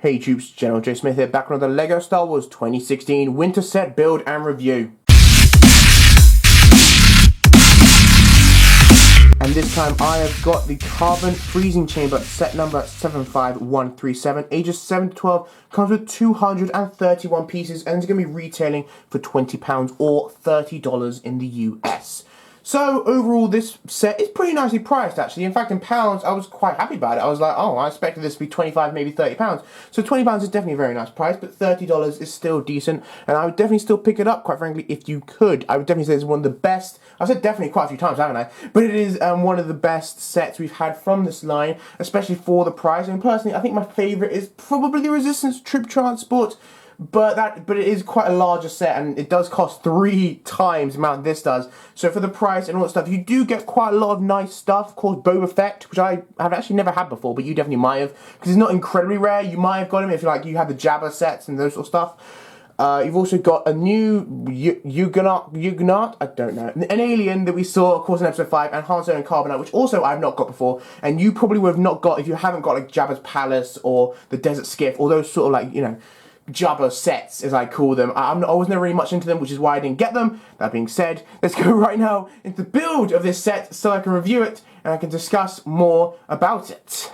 Hey troops, GeneralJSmith here, back on the LEGO Star Wars 2016 Winter Set Build and Review. And this time I have got the Carbon Freezing Chamber set number 75137, ages 7 to 12, comes with 231 pieces and it's going to be retailing for £20 or $30 in the US. So overall this set is pretty nicely priced actually. In fact in pounds I was quite happy about it. I was like, oh, I expected this to be 25, maybe £30. So £20 is definitely a very nice price, but $30 is still decent. And I would definitely still pick it up, quite frankly, if you could. I would definitely say it's one of the best. I've said definitely quite a few times, haven't I? But it is one of the best sets we've had from this line, especially for the price. And personally, I think my favourite is probably the Resistance Troop Transport. But it is quite a larger set and it does cost 3 times the amount this does. So for the price and all that stuff, you do get quite a lot of nice stuff. Of course, Boba Fett, which I have actually never had before, but you definitely might have. Because it's not incredibly rare. You might have got him if you had the Jabba sets and those sort of stuff. You've also got a new Huguenot, I don't know, an alien that we saw, of course, in episode 5, and Han Solo and Carbonite, which also I've not got before, and you probably would have not got if you haven't got like Jabba's Palace or the Desert Skiff, or those sort of like, you know, Jabba sets, as I call them. I was never really much into them, which is why I didn't get them. That being said, let's go right now into the build of this set so I can review it and I can discuss more about it.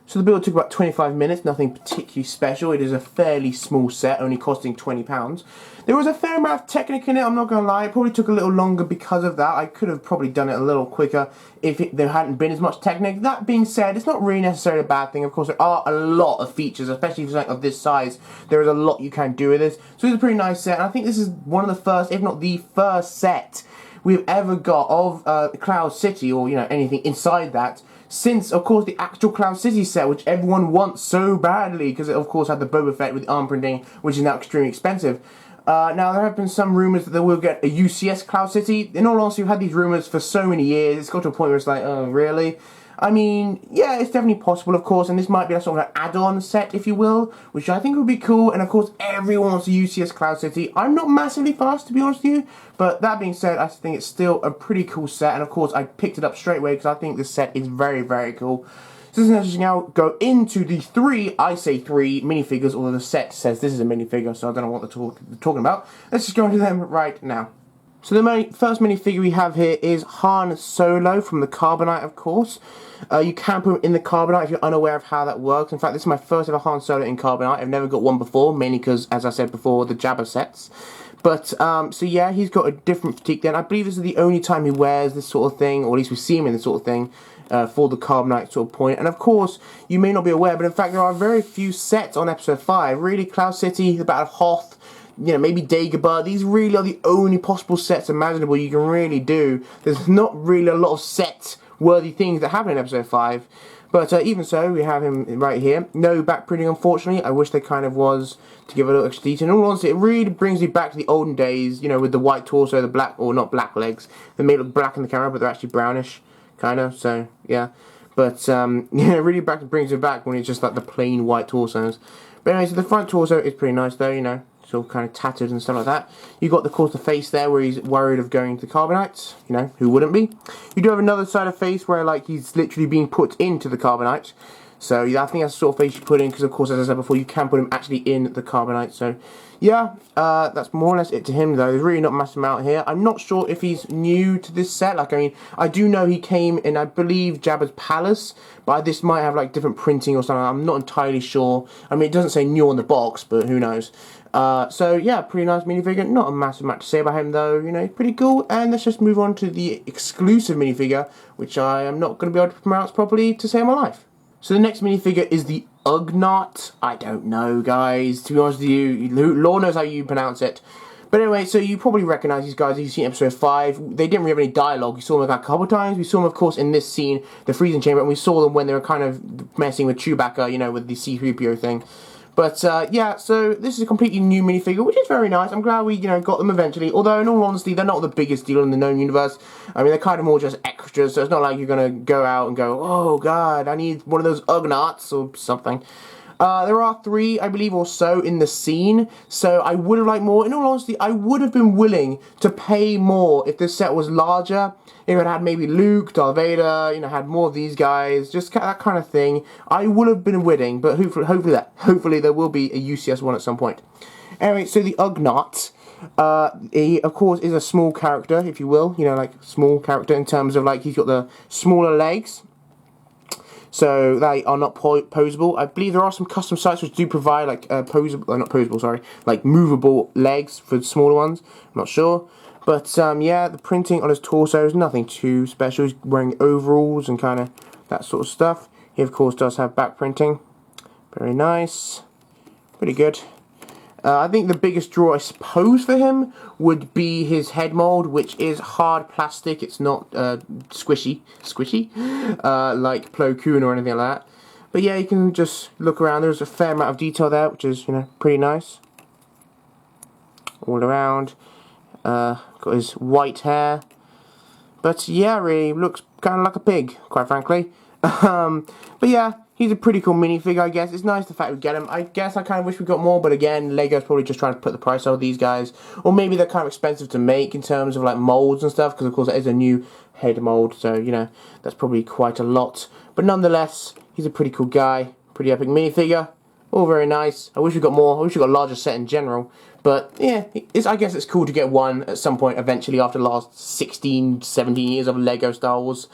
So the build took about 25 minutes, nothing particularly special. It is a fairly small set, only costing £20. There was a fair amount of Technic in it, I'm not going to lie. It probably took a little longer because of that. I could have probably done it a little quicker if there hadn't been as much Technic. That being said, it's not really necessarily a bad thing. Of course, there are a lot of features, especially for something of this size. There is a lot you can do with this. So it's a pretty nice set, and I think this is one of the first, if not the first set we've ever got of Cloud City, or, you know, anything inside that, since, of course, the actual Cloud City set, which everyone wants so badly, because it, of course, had the Boba Fett with the arm printing, which is now extremely expensive. Now, there have been some rumours that they will get a UCS Cloud City. In all honesty, we've had these rumours for so many years. It's got to a point where it's like, oh, really? I mean, yeah, it's definitely possible, of course, and this might be a sort of an add-on set, if you will, which I think would be cool, and of course, everyone wants a UCS Cloud City. I'm not massively fast, to be honest with you, but that being said, I think it's still a pretty cool set, and of course, I picked it up straight away, because I think this set is very, very cool. So this is actually now go into the three minifigures, although the set says this is a minifigure, so I don't know what they're talking about. Let's just go into them right now. So the first minifigure we have here is Han Solo from the Carbonite, of course. You can put him in the Carbonite if you're unaware of how that works. In fact, this is my first ever Han Solo in Carbonite. I've never got one before, mainly because, as I said before, the Jabba sets. But, so yeah, he's got a different fatigue then. I believe this is the only time he wears this sort of thing, or at least we see him in this sort of thing, for the Carbonite sort of point. And of course, you may not be aware, but in fact, there are very few sets on Episode 5. Really, Cloud City, the Battle of Hoth, you know, maybe Dagobah. These really are the only possible sets imaginable you can really do. There's not really a lot of set-worthy things that happen in Episode 5. But even so, we have him right here. No back printing, unfortunately. I wish there kind of was, to give a little extra detail. In all honesty, it really brings me back to the olden days, you know, with the white torso, the black, or not black legs. They may look black in the camera, but they're actually brownish, kind of, so, yeah. But, yeah, it really brings me back when it's just like the plain white torsos. But anyway, so the front torso is pretty nice, though, you know. Sort of kind of tattered and stuff like that. You got, of course, the face there where he's worried of going to the Carbonite. You know, who wouldn't be? You do have another side of face where, like, he's literally being put into the Carbonite. So yeah, I think that's the sort of face you put in, because of course, as I said before, you can put him actually in the carbonite. So yeah, that's more or less it to him though. There's really not a massive amount here. I'm not sure if he's new to this set. Like, I mean, I do know he came in, I believe, Jabba's Palace, but this might have like different printing or something. I'm not entirely sure. I mean, it doesn't say new on the box, but who knows. So yeah, pretty nice minifigure. Not a massive amount to say about him though, you know, pretty cool. And let's just move on to the exclusive minifigure, which I am not going to be able to pronounce properly to save my life. So the next minifigure is the Ugnaught. I don't know, guys, to be honest with you. Lord knows how you pronounce it. But anyway, so you probably recognise these guys if you've seen episode 5. They didn't really have any dialogue. You saw them a couple of times. We saw them, of course, in this scene, the freezing chamber, and we saw them when they were kind of messing with Chewbacca, you know, with the C-3PO thing. But yeah, so this is a completely new minifigure, which is very nice. I'm glad we, you know, got them eventually. Although, in all honesty, they're not the biggest deal in the known universe. I mean, they're kind of more just extras, so it's not like you're going to go out and go, oh god, I need one of those Ugnaughts or something. There are 3, I believe, or so in the scene, so I would have liked more. In all honesty, I would have been willing to pay more if this set was larger. If it had maybe Luke, Darth Vader, you know, had more of these guys, just that kind of thing. I would have been willing, but hopefully there will be a UCS one at some point. Anyway, so the Ugnaught, he of course is a small character, if you will, you know, like small character in terms of like he's got the smaller legs. So they are not posable. I believe there are some custom sites which do provide like like movable legs for the smaller ones. I'm not sure. But yeah, the printing on his torso is nothing too special. He's wearing overalls and kind of that sort of stuff. He of course does have back printing. Very nice. Pretty good. I think the biggest draw, I suppose, for him would be his head mold, which is hard plastic. It's not squishy, like Plo Koon or anything like that. But yeah, you can just look around. There's a fair amount of detail there, which is, you know, pretty nice. All around. Got his white hair. But yeah, really looks kind of like a pig, quite frankly. But yeah, he's a pretty cool minifigure, I guess. It's nice the fact we get him. I guess I kind of wish we got more, but again, Lego's probably just trying to put the price on these guys. Or maybe they're kind of expensive to make in terms of like molds and stuff, because of course it is a new head mold, so you know, that's probably quite a lot. But nonetheless, he's a pretty cool guy, pretty epic minifigure. All very nice. I wish we got more. I wish we got a larger set in general. But yeah, I guess it's cool to get one at some point eventually after the last 16, 17 years of Lego Star Wars.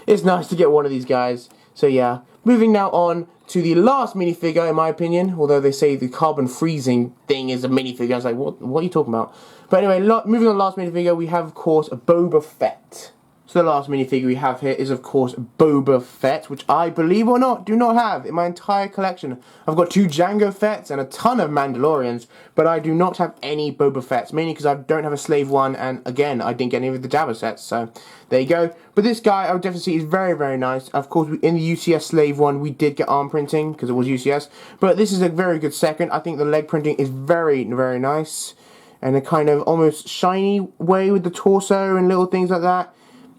It's nice to get one of these guys. So yeah, moving now on to the last minifigure, in my opinion. Although they say the carbon freezing thing is a minifigure. I was like, what are you talking about? But anyway, moving on to the last minifigure, we have, of course, Boba Fett. So the last minifigure we have here is, of course, Boba Fett, which I, believe or not, do not have in my entire collection. I've got 2 Jango Fetts and a ton of Mandalorians, but I do not have any Boba Fetts, mainly because I don't have a Slave one, and again, I didn't get any of the Jabba sets, so there you go. But this guy, I would definitely say, is very, very nice. Of course, in the UCS Slave one, we did get arm printing, because it was UCS, but this is a very good second. I think the leg printing is very, very nice, and a kind of almost shiny way with the torso and little things like that.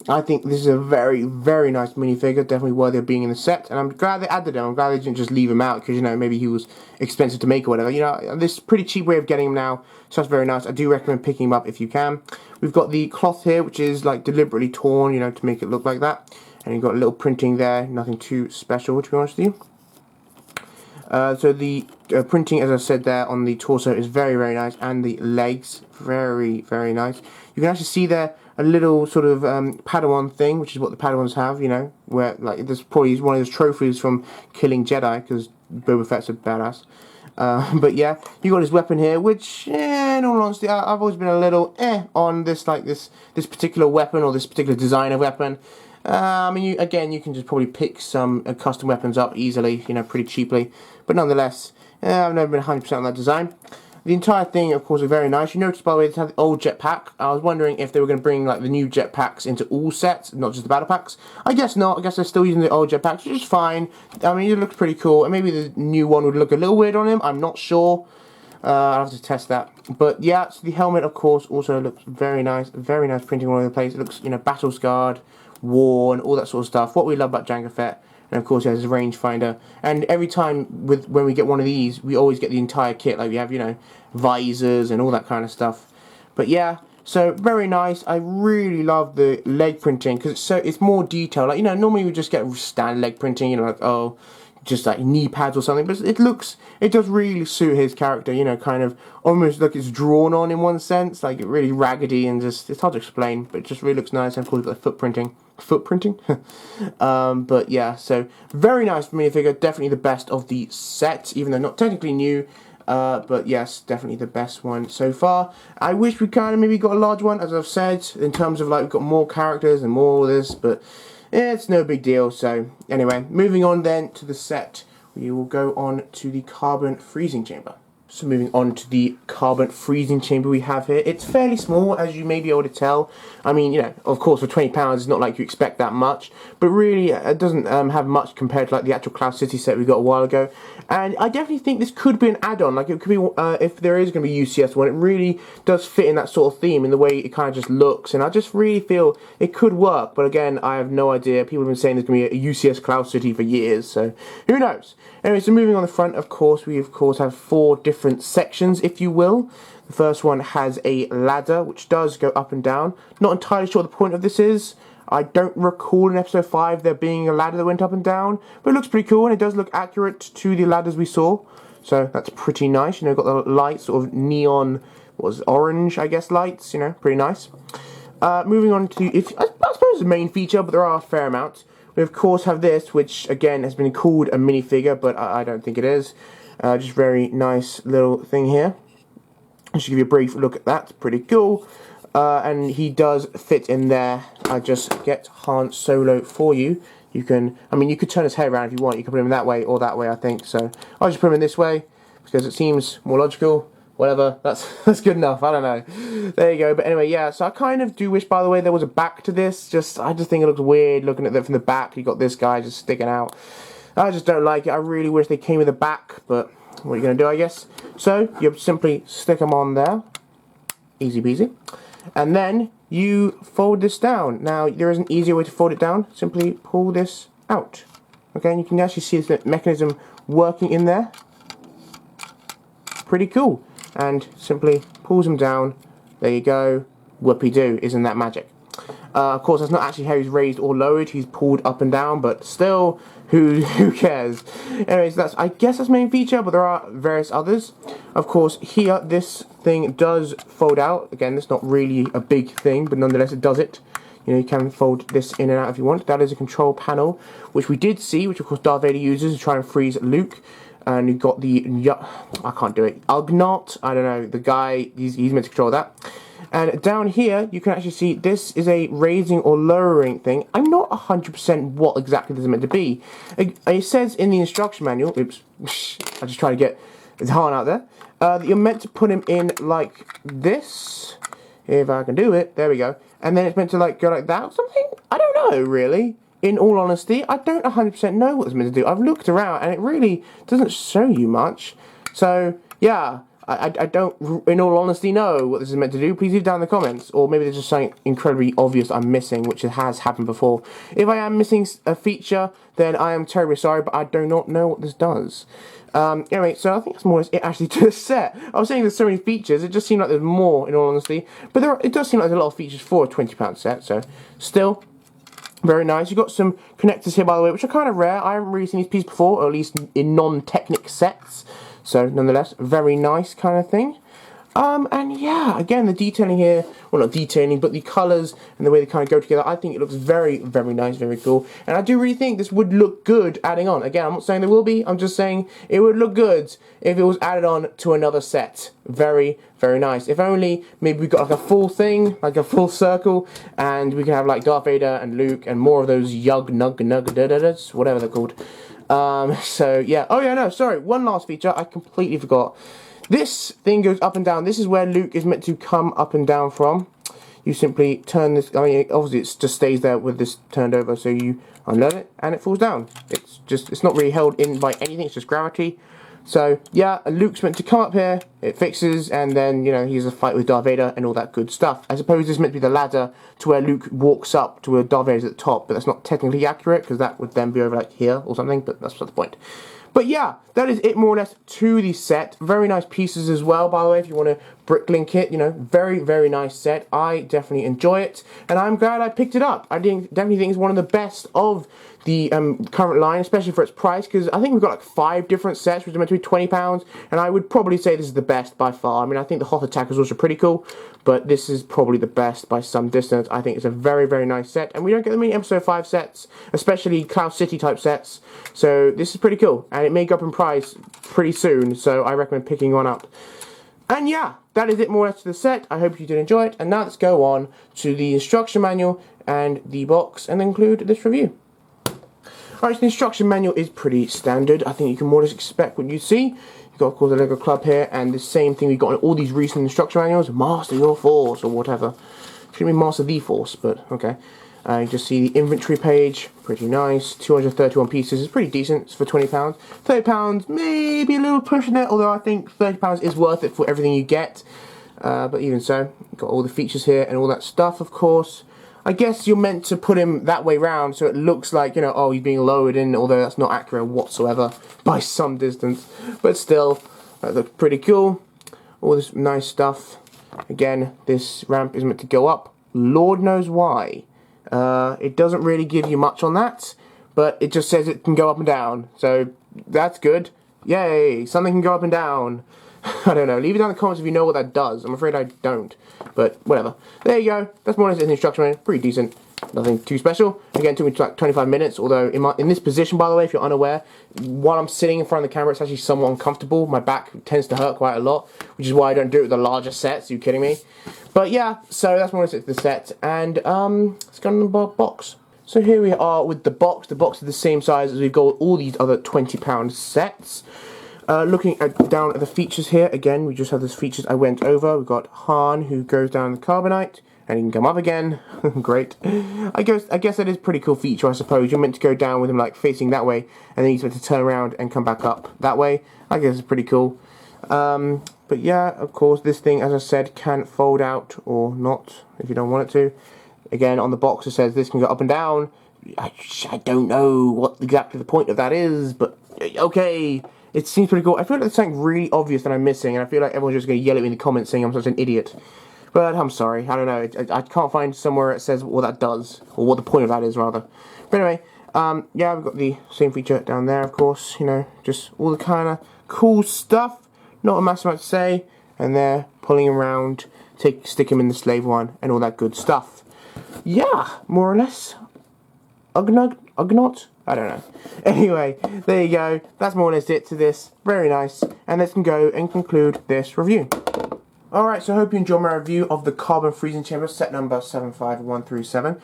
I think this is a very, very nice minifigure, definitely worthy of being in the set, and I'm glad they added him. I'm glad they didn't just leave him out, because, you know, maybe he was expensive to make or whatever. You know, this is a pretty cheap way of getting him now, so that's very nice. I do recommend picking him up if you can. We've got the cloth here, which is, like, deliberately torn, you know, to make it look like that. And you've got a little printing there, nothing too special, to be honest with you. So the printing, as I said there, on the torso is very, very nice, and the legs, very, very nice. You can actually see there a little sort of Padawan thing, which is what the Padawans have, you know, where, like, this probably one of those trophies from killing Jedi, because Boba Fett's a badass. But yeah, you got his weapon here, which, in all honesty, I've always been a little on this, like, this particular weapon, or this particular design of weapon. I mean, you can just probably pick some custom weapons up easily, you know, pretty cheaply. But nonetheless, I've never been 100% on that design. The entire thing, of course, is very nice. You notice, by the way, they have the old jetpack. I was wondering if they were going to bring, like, the new jetpacks into all sets, not just the battle packs. I guess not. I guess they're still using the old jetpacks, which is fine. I mean, it looks pretty cool. And maybe the new one would look a little weird on him. I'm not sure. I'll have to test that. But yeah, so the helmet, of course, also looks very nice. Very nice printing all over the place. It looks, you know, battle scarred, worn, all that sort of stuff. What we love about Jango Fett. And of course he has his rangefinder. And every time when we get one of these, we always get the entire kit. Like we have, you know, visors and all that kind of stuff. But yeah, so very nice. I really love the leg printing because it's more detailed. Like, you know, normally we just get standard leg printing. You know, like, oh, just like knee pads or something, but it does really suit his character, you know, kind of almost like it's drawn on in one sense, like really raggedy and just, it's hard to explain, but it just really looks nice. And of course you've got the footprinting, but yeah, so very nice minifigure, definitely the best of the set, even though not technically new, but yes, definitely the best one so far. I wish we kind of maybe got a large one, as I've said, in terms of like we've got more characters and more of this, but it's no big deal. So anyway, moving on then to the set, we will go on to the carbon freezing chamber. So moving on to the carbon freezing chamber we have here. It's fairly small, as you may be able to tell. I mean, you know, of course for £20 it's not like you expect that much, but really it doesn't have much compared to like the actual Cloud City set we got a while ago. And I definitely think this could be an add-on, like it could be, if there is going to be UCS one, it really does fit in that sort of theme, in the way it kind of just looks, and I just really feel it could work, but again, I have no idea. People have been saying there's going to be a UCS Cloud City for years, so who knows. Anyway, so moving on the front, of course, we of course have 4 different sections, if you will. The first one has a ladder, which does go up and down. Not entirely sure what the point of this is. I don't recall in episode 5 there being a ladder that went up and down, but it looks pretty cool, and it does look accurate to the ladders we saw. So that's pretty nice. You know, got the lights, sort of neon, what was it, orange, I guess, lights. You know, pretty nice. Moving on to, I suppose the main feature, but there are a fair amount. We of course have this, which again has been called a minifigure, but I don't think it is. Just very nice little thing here. I'll just give you a brief look at that. Pretty cool. And he does fit in there. I just get Han Solo for you. You can, I mean, you could turn his head around if you want. You can put him that way or that way, I think. So I'll just put him in this way because it seems more logical. Whatever, that's good enough. I don't know. There you go. But anyway, yeah. So I kind of do wish, by the way, there was a back to this. I just think it looks weird looking at it from the back. You got this guy just sticking out. I just don't like it. I really wish they came with a back, but what are you going to do, I guess? So you simply stick them on there. Easy peasy. And then you fold this down. Now, there is an easier way to fold it down. Simply pull this out. Okay, and you can actually see the mechanism working in there. Pretty cool. And simply pulls them down. There you go. Whoopie-doo. Isn't that magic? Of course, that's not actually how he's raised or lowered. He's pulled up and down, but still, who cares? Anyways, I guess that's the main feature, but there are various others. Of course, here, this thing does fold out. Again, it's not really a big thing, but nonetheless, it does it. You know, you can fold this in and out if you want. That is a control panel, which we did see, which of course Darth Vader uses to try and freeze Luke. And you've got the, I can't do it, Ugnaught, I don't know, the guy, he's meant to control that. And down here, you can actually see this is a raising or lowering thing. I'm not 100% what exactly this is meant to be. It says in the instruction manual, oops, I just try to get his Han out there, that you're meant to put him in like this, if I can do it, there we go. And then it's meant to like go like that or something? I don't know, really. In all honesty, I don't 100% know what it's meant to do. I've looked around and it really doesn't show you much. So, yeah, I don't, in all honesty, know what this is meant to do. Please leave down in the comments. Or maybe there's just something incredibly obvious I'm missing, which has happened before. If I am missing a feature, then I am terribly sorry, but I do not know what this does. Anyway, so I think that's more or less it actually to the set. I was saying there's so many features, it just seemed like there's more, in all honesty. But it does seem like there's a lot of features for a £20 set, so still, very nice. You've got some connectors here, by the way, which are kind of rare. I haven't really seen these pieces before, or at least in non-Technic sets. So, nonetheless, very nice kind of thing. And yeah, again, the detailing here, well, not detailing, but the colours and the way they kind of go together, I think it looks very, very nice, very cool. And I do really think this would look good adding on. Again, I'm not saying there will be, I'm just saying it would look good if it was added on to another set. Very, very nice. If only maybe we got like a full thing, like a full circle, and we can have like Darth Vader and Luke and more of those yug-nug-nug-da-da-das, whatever they're called. So yeah, oh yeah, no, sorry, one last feature, I completely forgot. This thing goes up and down. This is where Luke is meant to come up and down from. You simply turn this, I mean, obviously it just stays there with this turned over, so you unload it and it falls down. It's not really held in by anything, it's just gravity. So yeah, Luke's meant to come up here, it fixes, and then, you know, he has a fight with Darth Vader and all that good stuff. I suppose this is meant to be the ladder to where Luke walks up to where Darth Vader's at the top, but that's not technically accurate, because that would then be over like here or something, but that's not the point. But yeah, that is it more or less to the set. Very nice pieces as well, by the way, if you want to bricklink it, you know, very, very nice set. I definitely enjoy it, and I'm glad I picked it up. I definitely think it's one of the best of the current line, especially for its price, because I think we've got like 5 different sets, which are meant to be £20, and I would probably say this is the best by far. I mean, I think the Hoth Attack is also pretty cool, but this is probably the best by some distance. I think it's a very, very nice set, and we don't get that many Episode 5 sets, especially Cloud City type sets, so this is pretty cool, and it may go up in price pretty soon, so I recommend picking one up. And yeah, that is it more or less to the set. I hope you did enjoy it, and now let's go on to the instruction manual and the box, and conclude this review. Alright, so the instruction manual is pretty standard. I think you can more or less expect what you see. You've got, of course, the Lego Club here, and the same thing we've got in all these recent instruction manuals. Master your force, or whatever. Shouldn't be Master the Force, but okay. You just see the inventory page. Pretty nice. 231 pieces is pretty decent. It's for £20. £30, maybe a little pushing it, although I think £30 is worth it for everything you get. But even so, you've got all the features here and all that stuff, of course. I guess you're meant to put him that way round so it looks like, you know, oh, he's being lowered in, although that's not accurate whatsoever by some distance. But still, that looks pretty cool. All this nice stuff. Again, this ramp is meant to go up. Lord knows why. It doesn't really give you much on that, but it just says it can go up and down. So that's good. Yay, something can go up and down. I don't know. Leave it down in the comments if you know what that does. I'm afraid I don't. But whatever. There you go. That's more or less the instruction manual. Pretty decent. Nothing too special. Again, it took me like 25 minutes. Although in this position, by the way, if you're unaware, while I'm sitting in front of the camera, it's actually somewhat uncomfortable. My back tends to hurt quite a lot, which is why I don't do it with the larger sets. Are you kidding me? But yeah, so that's more or less the set. And let's go on the box. So here we are with the box. The box is the same size as we've got with all these other £20 sets. Looking down at the features here, again, we just have those features I went over. We've got Han, who goes down the carbonite, and he can come up again. Great. I guess that is a pretty cool feature, I suppose. You're meant to go down with him, like, facing that way, and then he's meant to turn around and come back up that way. I guess it's pretty cool. But yeah, of course, this thing, as I said, can fold out or not, if you don't want it to. Again, on the box it says this can go up and down. I don't know what exactly the point of that is, but okay. It seems pretty cool. I feel like there's something really obvious that I'm missing, and I feel like everyone's just going to yell at me in the comments saying I'm such an idiot. But I'm sorry. I don't know. I can't find somewhere it says what that does, or what the point of that is, rather. But anyway, yeah, we've got the same feature down there, of course. You know, just all the kind of cool stuff. Not a massive amount to say. And they're pulling him around, stick him in the slave one, and all that good stuff. Yeah, more or less. Ugnaught? I don't know. Anyway, there you go. That's more or less it to this. Very nice. And let's go and conclude this review. Alright, so I hope you enjoyed my review of the Carbon Freezing Chamber, set number 75137.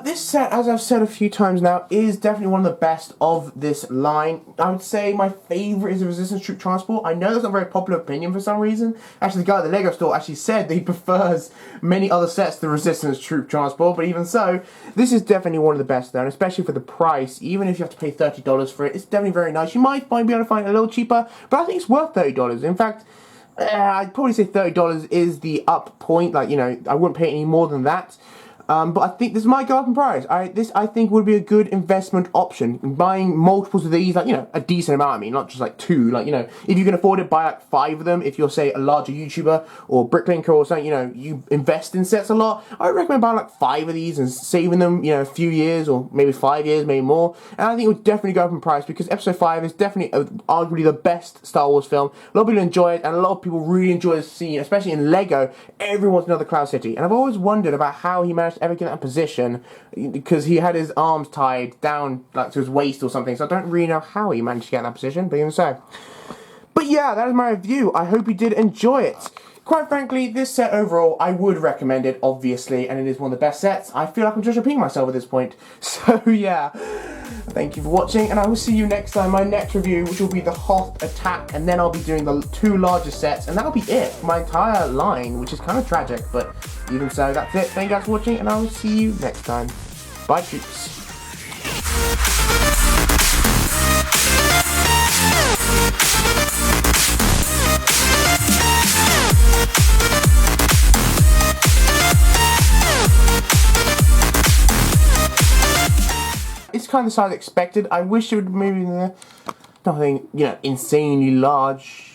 This set, as I've said a few times now, is definitely one of the best of this line. I would say my favourite is the Resistance Troop Transport. I know that's not a very popular opinion for some reason. Actually, the guy at the Lego store actually said that he prefers many other sets to the Resistance Troop Transport, but even so, this is definitely one of the best though, and especially for the price. Even if you have to pay $30 for it, it's definitely very nice. You might be able to find it a little cheaper, but I think it's worth $30. In fact, I'd probably say $30 is the up point. Like, you know, I wouldn't pay any more than that. But I think this might go up in price. This I think would be a good investment option. Buying multiples of these, like, you know, a decent amount. I mean, not just like 2. Like, you know, if you can afford it, buy like 5 of them. If you're, say, a larger YouTuber or bricklinker or something, you know, you invest in sets a lot. I would recommend buying like 5 of these and saving them, you know, a few years or maybe 5 years, maybe more. And I think it would definitely go up in price because Episode 5 is definitely arguably the best Star Wars film. A lot of people enjoy it, and a lot of people really enjoy the scene, especially in Lego. Everyone's another Cloud City, and I've always wondered about how he managed to ever get in that position, because he had his arms tied down like to his waist or something, so I don't really know how he managed to get in that position, but even so. But yeah, that is my review. I hope you did enjoy it. Quite frankly, this set overall, I would recommend it, obviously, and it is one of the best sets. I feel like I'm just repeating myself at this point. So yeah, thank you for watching, and I will see you next time. My next review, which will be the Hoth Attack, and then I'll be doing the 2 largest sets, and that'll be it for my entire line, which is kind of tragic, but even so, that's it. Thank you guys for watching, and I will see you next time. Bye, troops. It's kind of the size I expected. I wish it would maybe Nothing, you know, insanely large.